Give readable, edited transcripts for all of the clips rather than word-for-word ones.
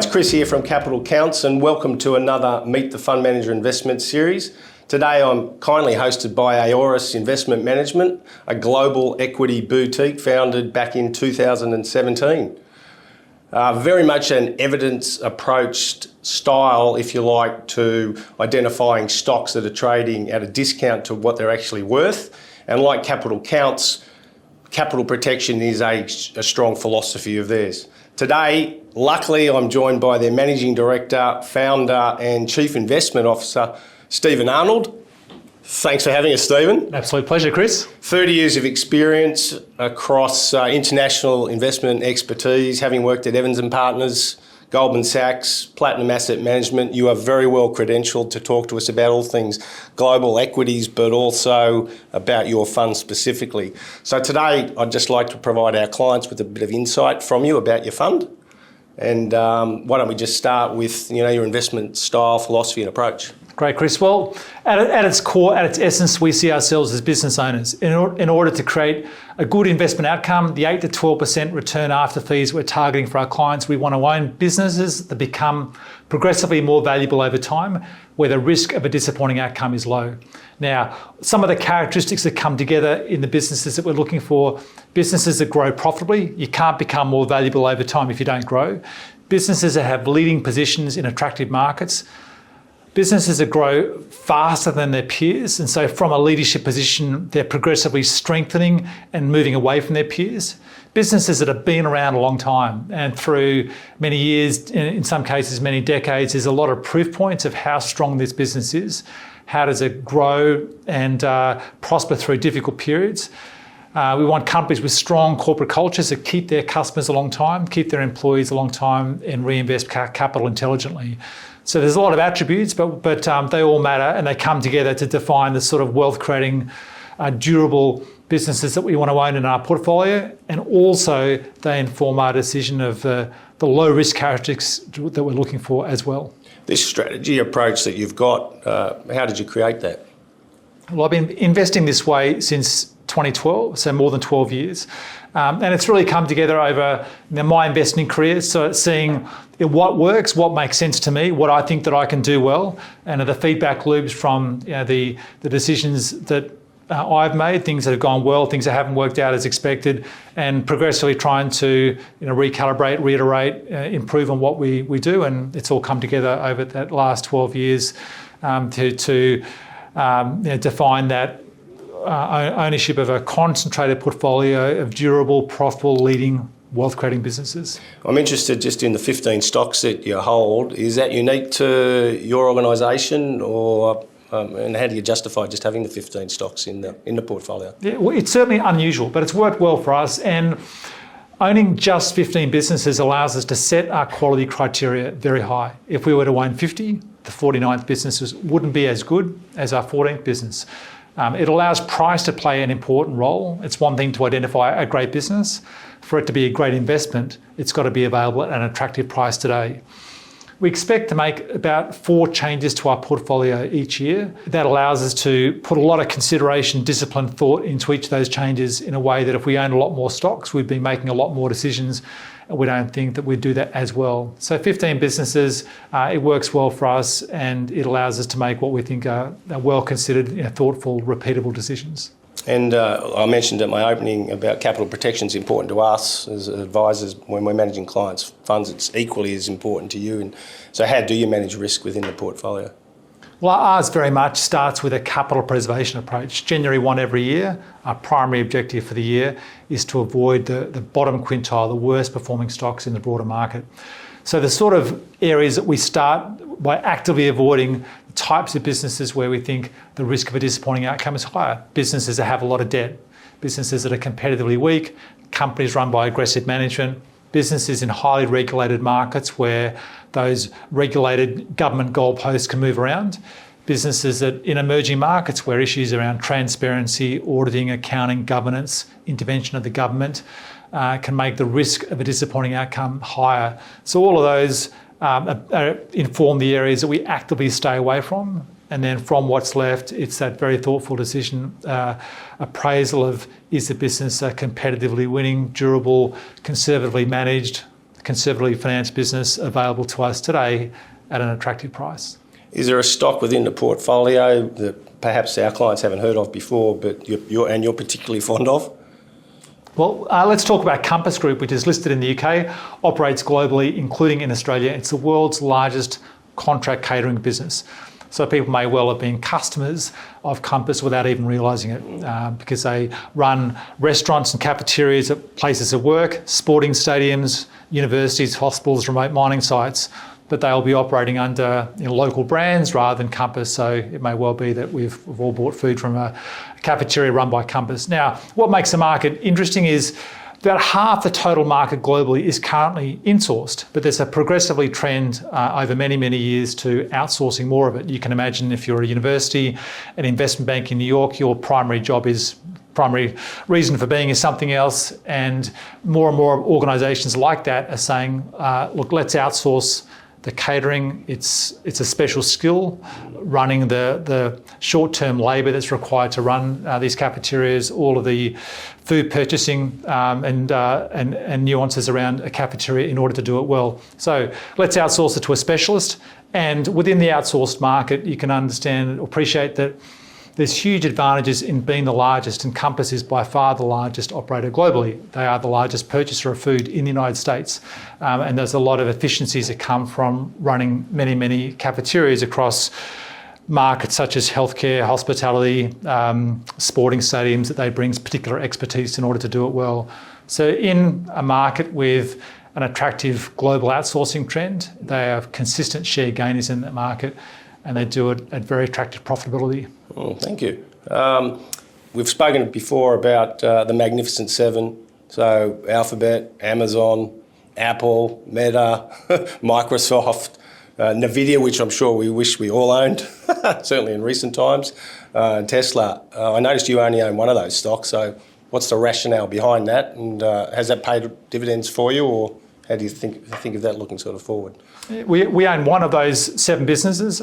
it's Chris here from Capital Counts, and welcome to another Meet the Fund Manager Investment series. Today I'm kindly hosted by Aoris Investment Management, a global equity boutique founded back in 2017. Very much an evidence-approached style, if you like, to identifying stocks that are trading at a discount to what they're actually worth. And like Capital Counts, capital protection is a strong philosophy of theirs. Today, luckily, I'm joined by their Managing Director, Founder and Chief Investment Officer, Stephen Arnold. Thanks for having us, Stephen. Absolute pleasure, Chris. 30 years of experience across international investment expertise, having worked at Evans & Partners, Goldman Sachs, Platinum Asset Management. You are very well credentialed to talk to us about all things global equities, but also about your fund specifically. So today, I'd just like to provide our clients with a bit of insight from you about your fund. And why don't we just start with your investment style, philosophy and approach. Great, Chris. Well, at its core, at its essence, we see ourselves as business owners. In order to create a good investment outcome, the 8 to 12% return after fees we're targeting for our clients, we want to own businesses that become progressively more valuable over time, where the risk of a disappointing outcome is low. Now, some of the characteristics that come together in the businesses that we're looking for: businesses that grow profitably. You can't become more valuable over time if you don't grow. Businesses that have leading positions in attractive markets. Businesses that grow faster than their peers, and so from a leadership position, they're progressively strengthening and moving away from their peers. Businesses that have been around a long time, and through many years, in some cases many decades, there's a lot of proof points of how strong this business is. How does it grow and prosper through difficult periods? We want companies with strong corporate cultures that keep their customers a long time, keep their employees a long time, and reinvest capital intelligently. So there's a lot of attributes, but they all matter, and they come together to define the sort of wealth-creating, durable businesses that we want to own in our portfolio, and also they inform our decision of the low-risk characteristics that we're looking for as well. This strategy approach that you've got, how did you create that? Well, I've been investing this way since 2012, so more than 12 years. And it's really come together over my investing career. So it's seeing what works, what makes sense to me, what I think that I can do well, and the feedback loops from the decisions that I've made, things that have gone well, things that haven't worked out as expected, and progressively trying to recalibrate, reiterate, improve on what we do. And it's all come together over that last 12 years to define that ownership of a concentrated portfolio of durable, profitable, leading, wealth-creating businesses. I'm interested just in the 15 stocks that you hold. Is that unique to your organisation, or and how do you justify just having the 15 stocks in the portfolio? Yeah, well, it's certainly unusual, but it's worked well for us. And owning just 15 businesses allows us to set our quality criteria very high. If we were to own 50, the 49th business wouldn't be as good as our 14th business. It allows price to play an important role. It's one thing to identify a great business. For it to be a great investment, it's got to be available at an attractive price today. We expect to make about 4 changes to our portfolio each year. That allows us to put a lot of consideration, discipline, thought into each of those changes in a way that if we own a lot more stocks, we'd be making a lot more decisions. We don't think that we'd do that as well. So 15 businesses, it works well for us, and it allows us to make what we think are well-considered, thoughtful, repeatable decisions. And I mentioned at my opening about capital protection is important to us as advisors when we're managing clients' funds. It's equally as important to you. And so how do you manage risk within the portfolio? Well, ours very much starts with a capital preservation approach. January 1 every year, our primary objective for the year is to avoid the bottom quintile, the worst performing stocks in the broader market. So the sort of areas that we start by actively avoiding the types of businesses where we think the risk of a disappointing outcome is higher. Businesses that have a lot of debt, businesses that are competitively weak, companies run by aggressive management, businesses in highly regulated markets where those regulated government goalposts can move around, businesses that in emerging markets where issues around transparency, auditing, accounting, governance, intervention of the government can make the risk of a disappointing outcome higher. So all of those inform the areas that we actively stay away from. And then from what's left, it's that very thoughtful decision, appraisal of, is the business competitively winning, durable, conservatively managed, conservatively financed business available to us today at an attractive price. Is there a stock within the portfolio that perhaps our clients haven't heard of before, but you're particularly fond of? Well, let's talk about Compass Group, which is listed in the UK, operates globally, including in Australia. It's the world's largest contract catering business. So people may well have been customers of Compass without even realising it, because they run restaurants and cafeterias at places of work, sporting stadiums, universities, hospitals, remote mining sites. But they'll be operating under local brands rather than Compass. So it may well be that we've all bought food from a cafeteria run by Compass. Now, what makes the market interesting is about half the total market globally is currently insourced, but there's a progressively trend over many, many years to outsourcing more of it. You can imagine if you're a university, an investment bank in New York, your primary reason for being is something else, and more organisations like that are saying, look, let's outsource the catering. It's a special skill, running the short-term labour that's required to run these cafeterias, all of the food purchasing and nuances around a cafeteria in order to do it well. So let's outsource it to a specialist. And within the outsourced market, you can understand and appreciate that there's huge advantages in being the largest, and Compass is by far the largest operator globally. They are the largest purchaser of food in the United States. And there's a lot of efficiencies that come from running many, many cafeterias across markets such as healthcare, hospitality, sporting stadiums, that they bring particular expertise in order to do it well. So in a market with an attractive global outsourcing trend, they are consistent share gainers in that market, and they do it at very attractive profitability. Oh, thank you. We've spoken before about the Magnificent Seven, so Alphabet, Amazon, Apple, Meta, Microsoft, Nvidia, which I'm sure we wish we all owned, certainly in recent times, and Tesla. I noticed you only own one of those stocks, so what's the rationale behind that, and has that paid dividends for you, or how do you think of that looking sort of forward? We own one of those 7 businesses.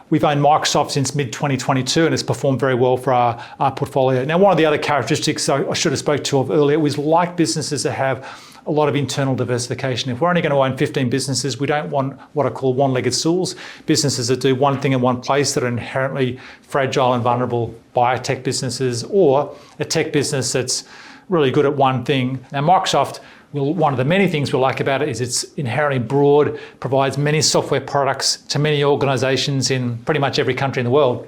We've owned Microsoft since mid-2022, and it's performed very well for our portfolio. Now, one of the other characteristics I should have spoke to of earlier was like businesses that have a lot of internal diversification. If we're only going to own 15 businesses, we don't want what I call one-legged stools, businesses that do one thing in one place that are inherently fragile and vulnerable, biotech businesses, or a tech business that's really good at one thing. Now, Microsoft, well, one of the many things we like about it is it's inherently broad, provides many software products to many organisations in pretty much every country in the world.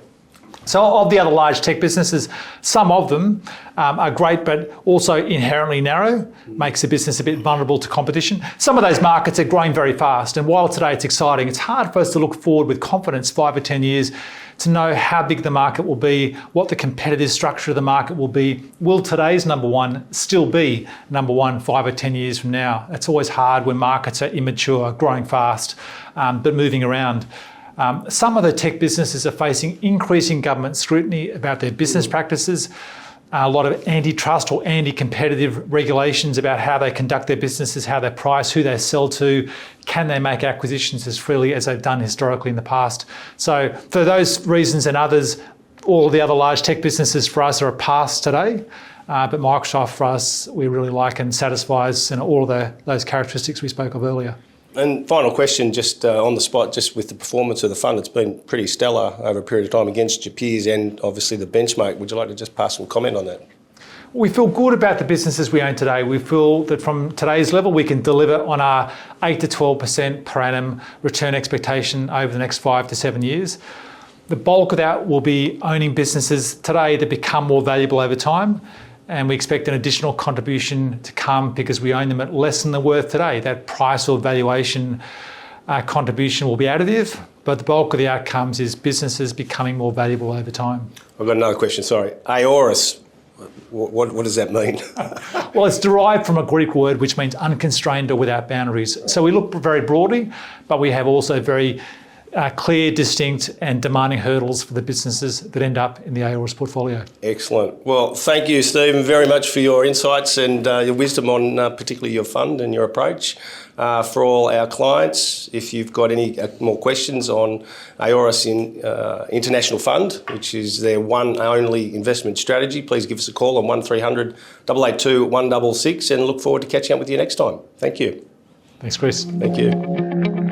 So of the other large tech businesses, some of them are great, but also inherently narrow, makes the business a bit vulnerable to competition. Some of those markets are growing very fast, and while today it's exciting, it's hard for us to look forward with confidence 5 or 10 years to know how big the market will be, what the competitive structure of the market will be. Will today's number one still be number one 5 or 10 years from now? It's always hard when markets are immature, growing fast, but moving around. Some of the tech businesses are facing increasing government scrutiny about their business practices, a lot of antitrust or anti-competitive regulations about how they conduct their businesses, how they price, who they sell to, can they make acquisitions as freely as they've done historically in the past. So for those reasons and others, all the other large tech businesses for us are a pass today. But Microsoft for us, we really like and satisfies all of those characteristics we spoke of earlier. And final question, just on the spot, just with the performance of the fund, it's been pretty stellar over a period of time against your peers and obviously the benchmark. Would you like to just pass some comment on that? We feel good about the businesses we own today. We feel that from today's level, we can deliver on our 8 to 12% per annum return expectation over the next 5 to 7 years. The bulk of that will be owning businesses today that become more valuable over time. And we expect an additional contribution to come because we own them at less than they're worth today. That price or valuation contribution will be additive, but the bulk of the outcomes is businesses becoming more valuable over time. I've got another question, sorry. Aoris, what does that mean? Well, it's derived from a Greek word which means unconstrained or without boundaries. So we look very broadly, but we have also very clear, distinct and demanding hurdles for the businesses that end up in the Aoris portfolio. Excellent. Well, thank you, Stephen, very much for your insights and your wisdom on particularly your fund and your approach. For all our clients, if you've got any more questions on Aoris International Fund, which is their one only investment strategy, please give us a call on 1300 882 166 and look forward to catching up with you next time. Thank you. Thanks, Chris. Thank you.